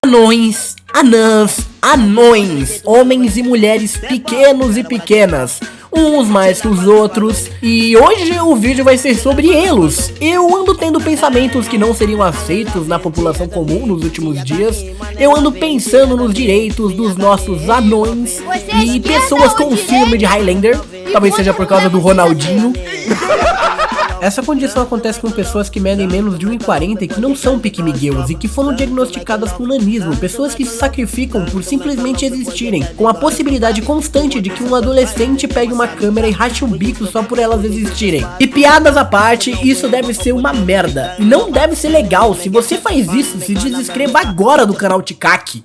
Anões, anãs, anões, homens e mulheres pequenos e pequenas, uns mais que os outros, e hoje o vídeo vai ser sobre eles. Eu ando tendo pensamentos que não seriam aceitos na população comum nos últimos dias. Eu ando pensando nos direitos dos nossos anões e pessoas com síndrome de Highlander, talvez seja por causa do Ronaldinho. Essa condição acontece com pessoas que medem menos de 1,40 e que não são piquimigueus e que foram diagnosticadas com nanismo, pessoas que se sacrificam por simplesmente existirem, com a possibilidade constante de que um adolescente pegue uma câmera e rache um bico só por elas existirem. E piadas à parte, isso deve ser uma merda, e não deve ser legal. Se você faz isso, se desinscreva agora do canal Tikaki.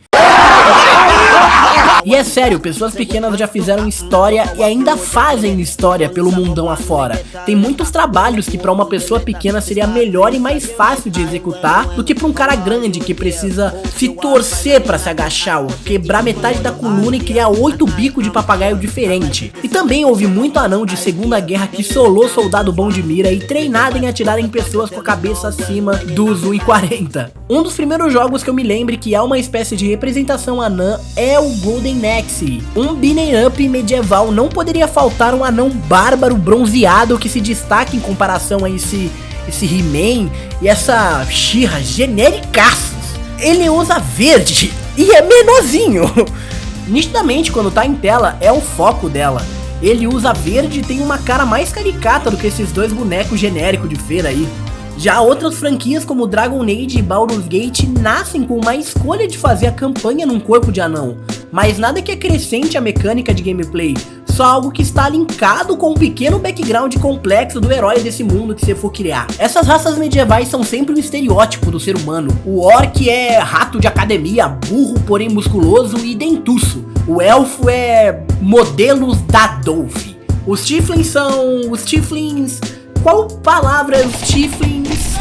E é sério, pessoas pequenas já fizeram história e ainda fazem história pelo mundão afora. Tem muitos trabalhos que pra uma pessoa pequena seria melhor e mais fácil de executar do que pra um cara grande que precisa se torcer pra se agachar, ou quebrar metade da coluna e criar 8 bicos de papagaio diferente. E também houve muito anão de Segunda Guerra que solou soldado bom de mira e treinado em atirar em pessoas com a cabeça acima dos 1,40. Um dos primeiros jogos que eu me lembre que há uma espécie de representação anã é o Golden Axe, um beat'em up medieval. Não poderia faltar um anão bárbaro bronzeado que se destaque em comparação a esse He-Man e essa She-Ra genericaços. Ele usa verde e é menorzinho. Nitidamente, quando tá em tela, é o foco dela. Ele usa verde e tem uma cara mais caricata do que esses dois bonecos genéricos de feira aí. Já outras franquias como Dragon Age e Baldur's Gate nascem com uma escolha de fazer a campanha num corpo de anão, mas nada que acrescente a mecânica de gameplay, só algo que está linkado com um pequeno background complexo do herói desse mundo que você for criar. Essas raças medievais são sempre um estereótipo do ser humano. O orc é rato de academia, burro porém musculoso e dentuço. O elfo é modelos da Dolph. Os tieflings são... os tieflings... Qual palavra é os tieflings?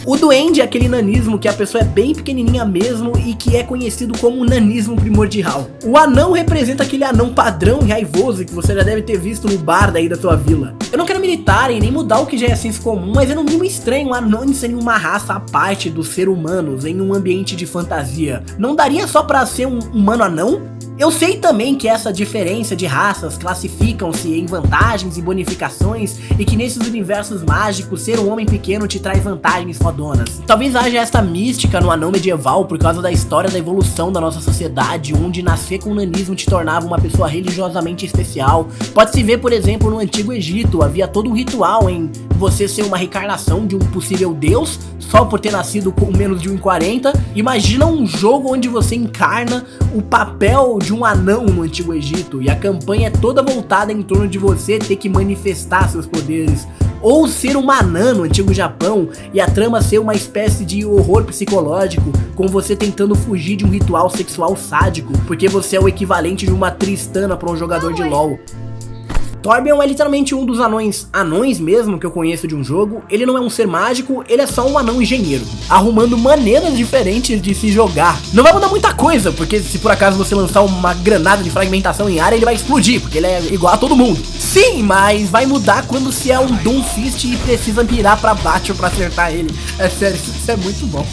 O duende é aquele nanismo que a pessoa é bem pequenininha mesmo e que é conhecido como nanismo primordial. O anão representa aquele anão padrão e raivoso que você já deve ter visto no bar daí da tua vila. Eu não quero militar e nem mudar o que já é senso comum, mas é no mínimo estranho anões serem uma raça à parte dos seres humanos em um ambiente de fantasia. Não daria só pra ser um humano anão? Eu sei também que essa diferença de raças classificam-se em vantagens e bonificações e que nesses universos mágicos ser um homem pequeno te traz vantagens fodonas. Talvez haja essa mística no anão medieval por causa da história da evolução da nossa sociedade, onde nascer com nanismo te tornava uma pessoa religiosamente especial. Pode-se ver, por exemplo, no Antigo Egito, havia todo um ritual em você ser uma reencarnação de um possível deus só por ter nascido com menos de 1,40. Imagina um jogo onde você encarna o papel de um anão no Antigo Egito e a campanha é toda voltada em torno de você ter que manifestar seus poderes. Ou ser uma anã no Antigo Japão e a trama ser uma espécie de horror psicológico, com você tentando fugir de um ritual sexual sádico, porque você é o equivalente de uma Tristana para um jogador de LoL. Torbjorn é literalmente um dos anões mesmo que eu conheço de um jogo. Ele não é um ser mágico, ele é só um anão engenheiro, arrumando maneiras diferentes de se jogar. Não vai mudar muita coisa, porque se por acaso você lançar uma granada de fragmentação em área, ele vai explodir, porque ele é igual a todo mundo. Sim, mas vai mudar quando se é um Doomfist e precisa mirar pra baixo pra acertar ele. É sério, isso é muito bom.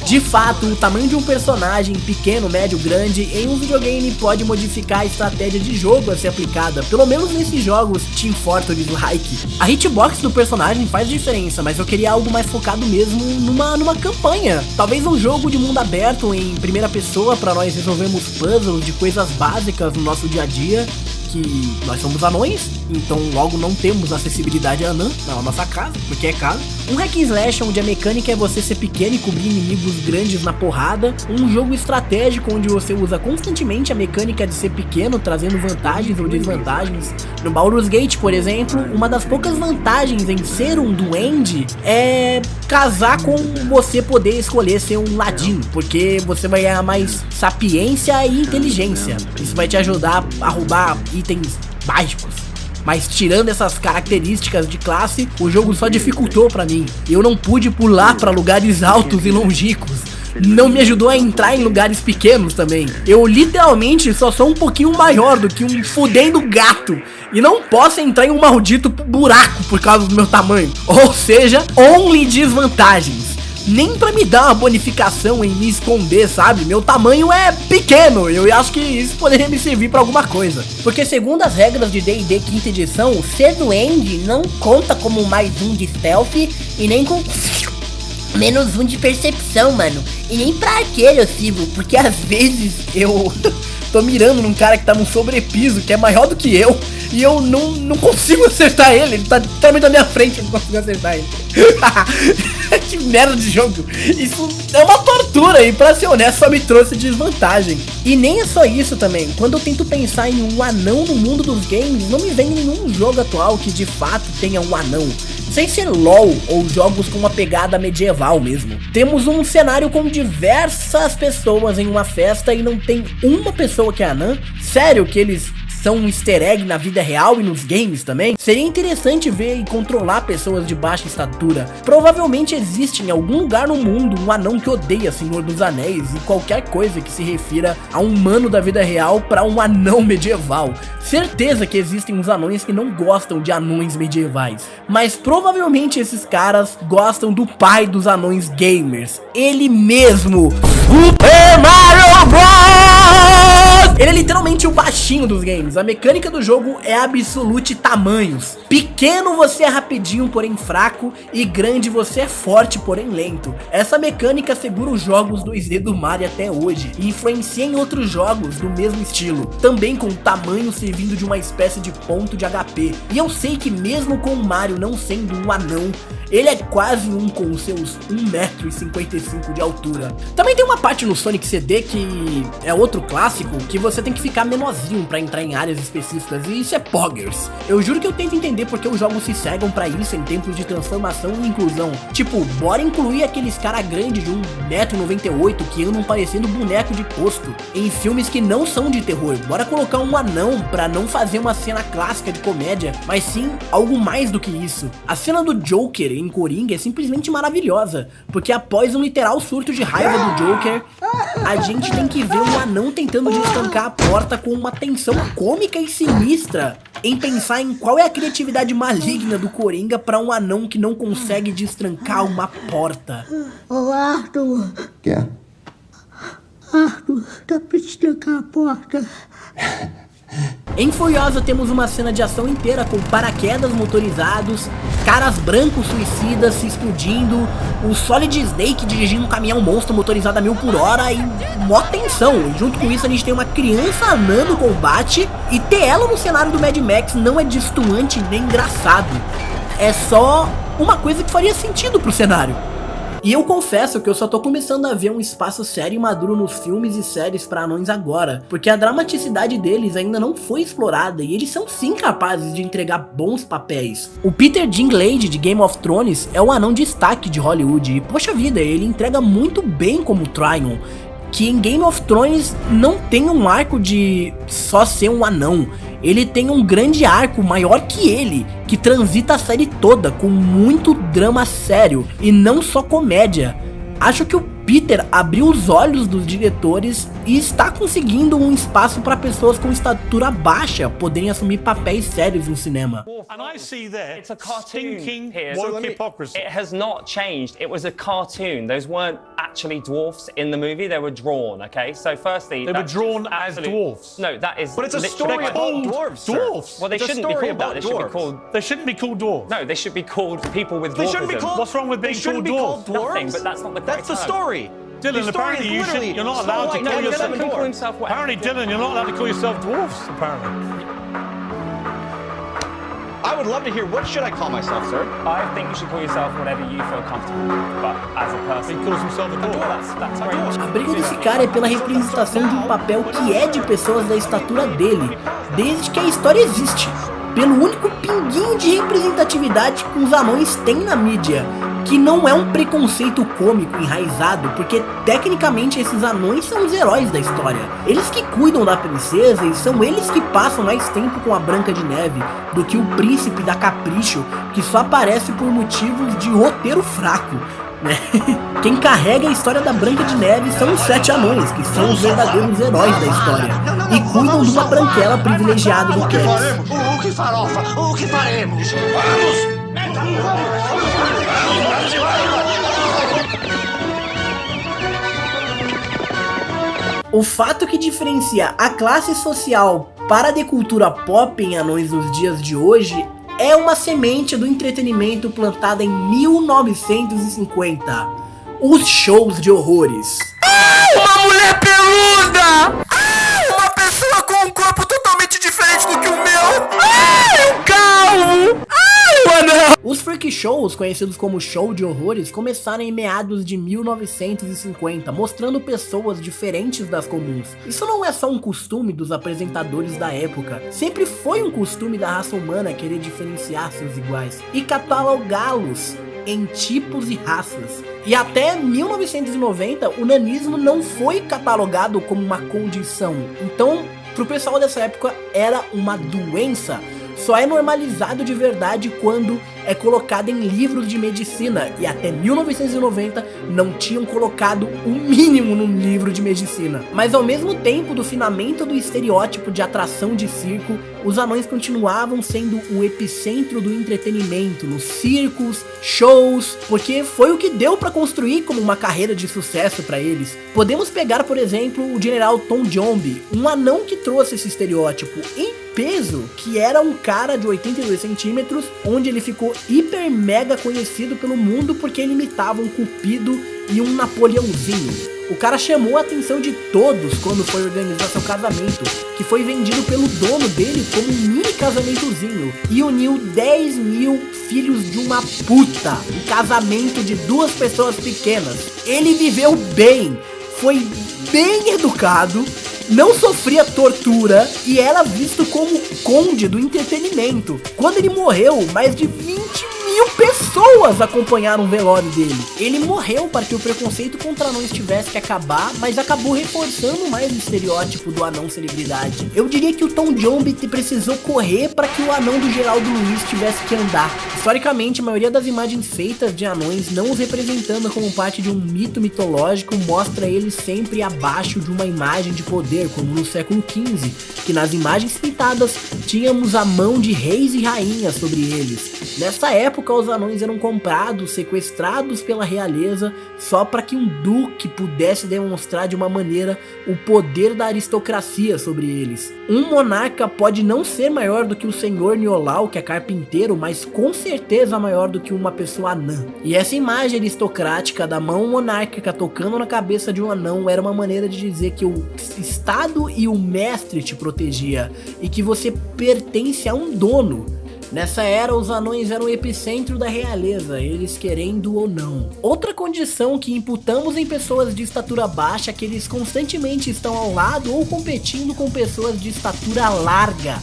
De fato, o tamanho de um personagem pequeno, médio, grande em um videogame pode modificar a estratégia de jogo a ser aplicada, pelo menos nesses jogos Team Fortress-like. A hitbox do personagem faz diferença, mas eu queria algo mais focado mesmo numa campanha. Talvez um jogo de mundo aberto em primeira pessoa para nós resolvermos puzzles de coisas básicas no nosso dia a dia, que nós somos anões, então logo não temos acessibilidade a anã na nossa casa, porque é casa. Um hack and slash onde a mecânica é você ser pequeno e cobrir inimigos grandes na porrada. Um jogo estratégico onde você usa constantemente a mecânica de ser pequeno, trazendo vantagens ou desvantagens. No Baldur's Gate, por exemplo, uma das poucas vantagens em ser um duende é casar com você poder escolher ser um ladino, porque você vai ganhar mais sapiência e inteligência. Isso vai te ajudar a roubar itens mágicos. Mas tirando essas características de classe, o jogo só dificultou pra mim. Eu não pude pular pra lugares altos e longínquos. não me ajudou a entrar em lugares pequenos também. Eu literalmente só sou um pouquinho maior do que um fudendo gato e não posso entrar em um maldito buraco por causa do meu tamanho. Ou seja, only desvantagens. Nem pra me dar uma bonificação em me esconder, sabe? Meu tamanho é pequeno. Eu acho que isso poderia me servir pra alguma coisa. Porque segundo as regras de D&D 5ª edição, ser duende não conta como mais um de stealth e nem com menos um de percepção, mano. E nem pra arqueiro eu sirvo, porque às vezes eu tô mirando num cara que tá num sobrepiso, que é maior do que eu, e eu não consigo acertar ele. Ele tá totalmente na minha frente, eu não consigo acertar ele. Que merda de jogo. Isso é uma tortura e pra ser honesto só me trouxe desvantagem. E nem é só isso também. Quando eu tento pensar em um anão no mundo dos games, não me vem nenhum jogo atual que de fato tenha um anão. Sem ser LOL ou jogos com uma pegada medieval mesmo. Temos um cenário com diversas pessoas em uma festa e não tem uma pessoa que é anã. Sério que eles são um easter egg na vida real e nos games também? Seria interessante ver e controlar pessoas de baixa estatura. Provavelmente existe em algum lugar no mundo um anão que odeia Senhor dos Anéis e qualquer coisa que se refira a um humano da vida real para um anão medieval. Certeza que existem uns anões que não gostam de anões medievais, mas provavelmente esses caras gostam do pai dos anões gamers, ele mesmo, Super Mario Bros! Ele é literalmente o baixinho dos games. A mecânica do jogo é absolute tamanhos. Pequeno você é rapidinho, porém fraco, e grande você é forte, porém lento. Essa mecânica segura os jogos 2D do Mario até hoje e influencia em outros jogos do mesmo estilo, também com o tamanho servindo de uma espécie de ponto de HP. E eu sei que mesmo com o Mario não sendo um anão, ele é quase um com seus 1,55 m de altura. Também tem uma parte no Sonic CD que é outro clássico, que você tem que ficar menorzinho pra entrar em áreas específicas, e isso é poggers. Eu juro que eu tento entender porque os jogos se cegam pra isso em tempos de transformação e inclusão. Tipo, bora incluir aqueles cara grande de 1,98 m que andam parecendo boneco de posto em filmes que não são de terror. Bora colocar um anão pra não fazer uma cena clássica de comédia, mas sim algo mais do que isso. A cena do Joker em Coringa é simplesmente maravilhosa, porque após um literal surto de raiva do Joker, a gente tem que ver um anão tentando destancar a porta com uma tensão cômica e sinistra em pensar em qual é a criatividade maligna do Coringa pra um anão que não consegue destrancar uma porta. Ô Arthur! Que é? Arthur, dá pra destrancar a porta? Em Furiosa temos uma cena de ação inteira com paraquedas motorizados, caras brancos suicidas se explodindo, o Solid Snake dirigindo um caminhão monstro motorizado a 1000 por hora e mó tensão. E junto com isso a gente tem uma criança anã no combate, e ter ela no cenário do Mad Max não é destoante nem engraçado, é só uma coisa que faria sentido pro cenário. E eu confesso que eu só tô começando a ver um espaço sério e maduro nos filmes e séries pra anões agora, porque a dramaticidade deles ainda não foi explorada e eles são sim capazes de entregar bons papéis. O Peter Dinklage de Game of Thrones é o anão de destaque de Hollywood e poxa vida, ele entrega muito bem como Tryon, que em Game of Thrones não tem um arco de só ser um anão. Ele tem um grande arco maior que ele, que transita a série toda com muito drama sério e não só comédia. Acho que o Peter abriu os olhos dos diretores e está conseguindo um espaço para pessoas com estatura baixa poderem assumir papéis sérios no cinema. And I see there, it's a cartoon, stinking Piers. woke hypocrisy. It has not changed. It was a cartoon. Those weren't actually dwarfs in the movie. They were drawn, okay? So firstly... They were drawn as dwarfs. No, that is... But it's a literally- story about dwarves, sir. Dwarfs. Well, they It's a shouldn't be story called that. about They should be dwarves. called... They shouldn't be called dwarves. No, they should be called people with They dwarfism. shouldn't be called. What's wrong with They being shouldn't be called called dwarves. Nothing, but that's not the correct That's the term. story. Dylan, The story apparently is literally you're not Snow allowed to White call and No, yourself... let him call himself what? Apparently, Dylan, you're not allowed to call yourself dwarfs, apparently. I would love to hear, what should I call myself, sir? I think you should call yourself whatever you feel comfortable with, but as a He person... calls himself a dwarf. That's very much... A briga desse cara é pela representação de um papel que é de pessoas da estatura dele, desde que a história existe, pelo único pinguinho de representatividade que os anões têm na mídia, que não é um preconceito cômico enraizado, porque tecnicamente esses anões são os heróis da história. Eles que cuidam da princesa e são eles que passam mais tempo com a Branca de Neve do que o príncipe da Capricho, que só aparece por motivos de roteiro fraco. né? Quem carrega a história da Branca de Neve são os 7 anões, que são os verdadeiros heróis da história, e cuidam de uma branquela privilegiada do Cats. O que farofa? O que faremos? Vamos! O fato que diferencia a classe social para a de cultura pop em Anões nos dias de hoje é uma semente do entretenimento plantada em 1950. Os shows de horrores. Uma mulher peluda! Uma pessoa com um corpo totalmente diferente do que o meu! Um calvo! Os freak shows, conhecidos como show de horrores, começaram em meados de 1950, mostrando pessoas diferentes das comuns. Isso não é só um costume dos apresentadores da época, sempre foi um costume da raça humana querer diferenciar seus iguais e catalogá-los em tipos e raças. E até 1990, o nanismo não foi catalogado como uma condição. Então, pro pessoal dessa época, era uma doença. Só é normalizado de verdade quando é colocado em livros de medicina, e até 1990 não tinham colocado o mínimo num livro de medicina. Mas ao mesmo tempo do finamento do estereótipo de atração de circo, os anões continuavam sendo o epicentro do entretenimento, nos circos, shows, porque foi o que deu pra construir como uma carreira de sucesso pra eles. Podemos pegar, por exemplo, o General Tom Jombie, um anão que trouxe esse estereótipo em peso, que era um cara de 82 centímetros, onde ele ficou hiper mega conhecido pelo mundo porque ele imitava um Cupido e um Napoleãozinho. O cara chamou a atenção de todos quando foi organizar seu casamento, que foi vendido pelo dono dele como um mini casamentozinho, e uniu 10 mil filhos de uma puta, um casamento de 2 pessoas pequenas. Ele viveu bem, foi bem educado, não sofria tortura e era visto como conde do entretenimento. Quando ele morreu, mais de 20 mil pessoas acompanharam o velório dele. Ele morreu para que o preconceito contra anões tivesse que acabar, mas acabou reforçando mais o estereótipo do anão celebridade. Eu diria que o Tom Jombie precisou correr para que o anão do Geraldo Luiz tivesse que andar. Historicamente, a maioria das imagens feitas de anões, não os representando como parte de um mito mitológico, mostra eles sempre abaixo de uma imagem de poder, como no século XV, que nas imagens pintadas tínhamos a mão de reis e rainhas sobre eles. Nessa época, os anões eram comprados, sequestrados pela realeza, só para que um duque pudesse demonstrar de uma maneira o poder da aristocracia sobre eles. Um monarca pode não ser maior do que o senhor Niolau, que é carpinteiro, mas com certeza maior do que uma pessoa anã. E essa imagem aristocrática da mão monárquica tocando na cabeça de um anão era uma maneira de dizer que o Estado e o mestre te protegia, e que você pertence a um dono. Nessa era, os anões eram o epicentro da realeza, eles querendo ou não. Outra condição que imputamos em pessoas de estatura baixa é que eles constantemente estão ao lado ou competindo com pessoas de estatura larga.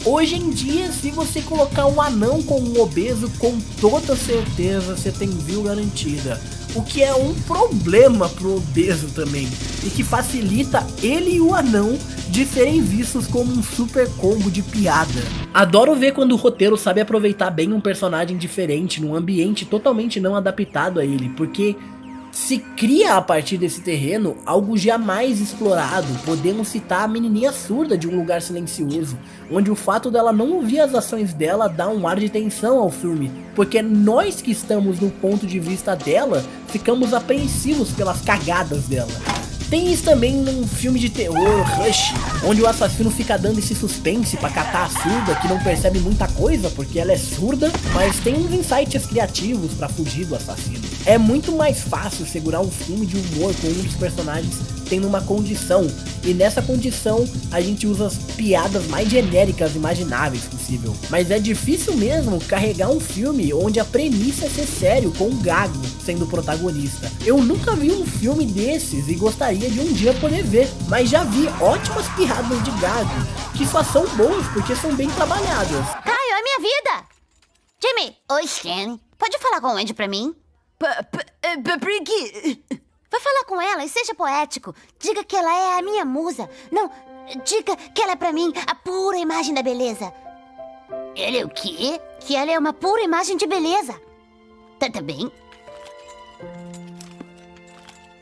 Hoje em dia, se você colocar um anão com um obeso, com toda certeza você tem view garantida. O que é um problema pro obeso também, e que facilita ele e o anão de serem vistos como um super combo de piada. Adoro ver quando o roteiro sabe aproveitar bem um personagem diferente num ambiente totalmente não adaptado a ele, porque se cria a partir desse terreno algo jamais explorado. Podemos citar a menininha surda de Um Lugar Silencioso, onde o fato dela não ouvir as ações dela dá um ar de tensão ao filme, porque nós que estamos no ponto de vista dela ficamos apreensivos pelas cagadas dela. Tem isso também num filme de terror, Rush, onde o assassino fica dando esse suspense pra catar a surda, que não percebe muita coisa porque ela é surda, mas tem uns insights criativos pra fugir do assassino. É muito mais fácil segurar um filme de humor com um dos personagens tendo uma condição, e nessa condição a gente usa as piadas mais genéricas imagináveis possível. Mas é difícil mesmo carregar um filme onde a premissa é ser sério, com um gago sendo o protagonista. Eu nunca vi um filme desses e gostaria de um dia poder ver, mas já vi ótimas piadas de gago, que só são boas porque são bem trabalhadas. Caio, é minha vida! Jimmy! Oi, Shen. Pode falar com o Andy pra mim? Vai falar com ela e seja poético. Diga que ela é a minha musa. Não, diga que ela é pra mim a pura imagem da beleza. Ela é o quê? Que ela é uma pura imagem de beleza. Tá bem?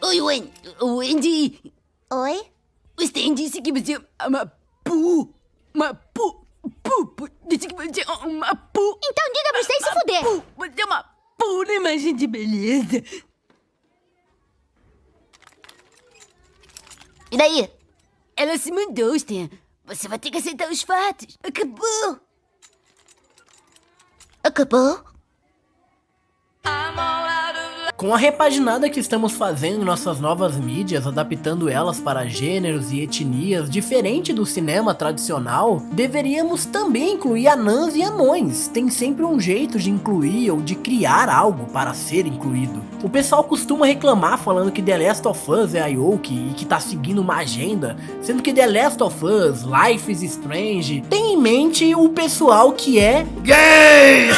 Oi, Wendy. Oi? O Stan disse que você é uma disse que você é uma Então diga pro Stan se fuder. Você é uma pura imagem de beleza. E daí? Ela se mandou, Stan. Você vai ter que aceitar os fatos. Acabou. Acabou? Com a repaginada que estamos fazendo em nossas novas mídias, adaptando elas para gêneros e etnias diferente do cinema tradicional, deveríamos também incluir anãs e anões. Tem sempre um jeito de incluir ou de criar algo para ser incluído. O pessoal costuma reclamar falando que The Last of Us é Aoki e que tá seguindo uma agenda, sendo que The Last of Us, Life is Strange, tem em mente o pessoal que é gay!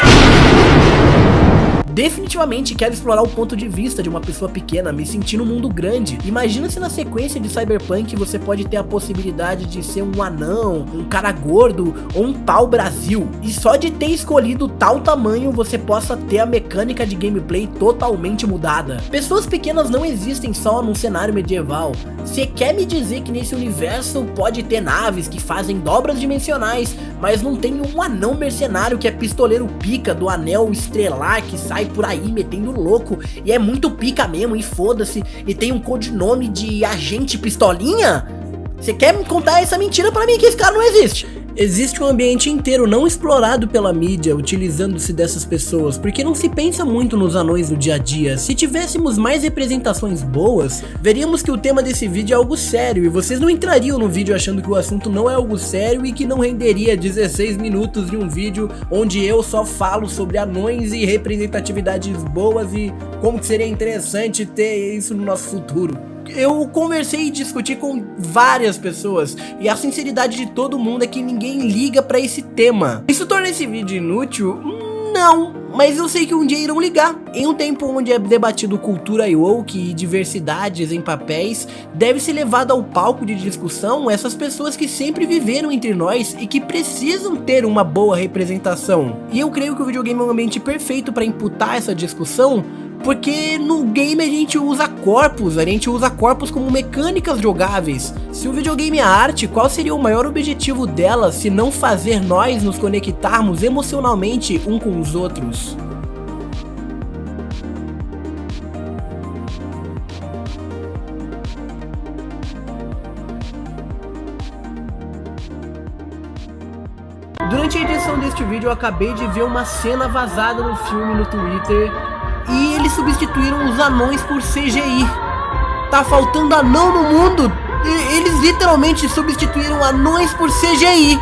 Definitivamente quero explorar o ponto de vista de uma pessoa pequena me sentindo num mundo grande. Imagina se na sequência de Cyberpunk você pode ter a possibilidade de ser um anão, um cara gordo ou um pau-brasil. E só de ter escolhido tal tamanho você possa ter a mecânica de gameplay totalmente mudada. Pessoas pequenas não existem só num cenário medieval. Você quer me dizer que nesse universo pode ter naves que fazem dobras dimensionais, mas não tem um anão mercenário que é pistoleiro pica do anel estrelar que sai por aí metendo louco e é muito pica mesmo e foda-se e tem um codinome de agente pistolinha? Você quer me contar essa mentira pra mim que esse cara não existe? Existe um ambiente inteiro não explorado pela mídia utilizando-se dessas pessoas, porque não se pensa muito nos anões no dia a dia. Se tivéssemos mais representações boas, veríamos que o tema desse vídeo é algo sério e vocês não entrariam no vídeo achando que o assunto não é algo sério e que não renderia 16 minutos de um vídeo onde eu só falo sobre anões e representatividades boas e como que seria interessante ter isso no nosso futuro. Eu conversei e discuti com várias pessoas e a sinceridade de todo mundo é que ninguém liga pra esse tema. Isso torna esse vídeo inútil? Não, mas eu sei que um dia irão ligar. Em um tempo onde é debatido cultura woke e diversidades em papéis, deve ser levado ao palco de discussão essas pessoas que sempre viveram entre nós e que precisam ter uma boa representação. E eu creio que o videogame é um ambiente perfeito para imputar essa discussão, porque no game a gente usa corpos como mecânicas jogáveis. Se o videogame é arte, qual seria o maior objetivo dela se não fazer nós nos conectarmos emocionalmente um com os outros? Durante a edição deste vídeo eu acabei de ver uma cena vazada no filme no Twitter e eles substituíram os anões por CGI. Tá faltando anão no mundo. Eles literalmente substituíram anões por CGI.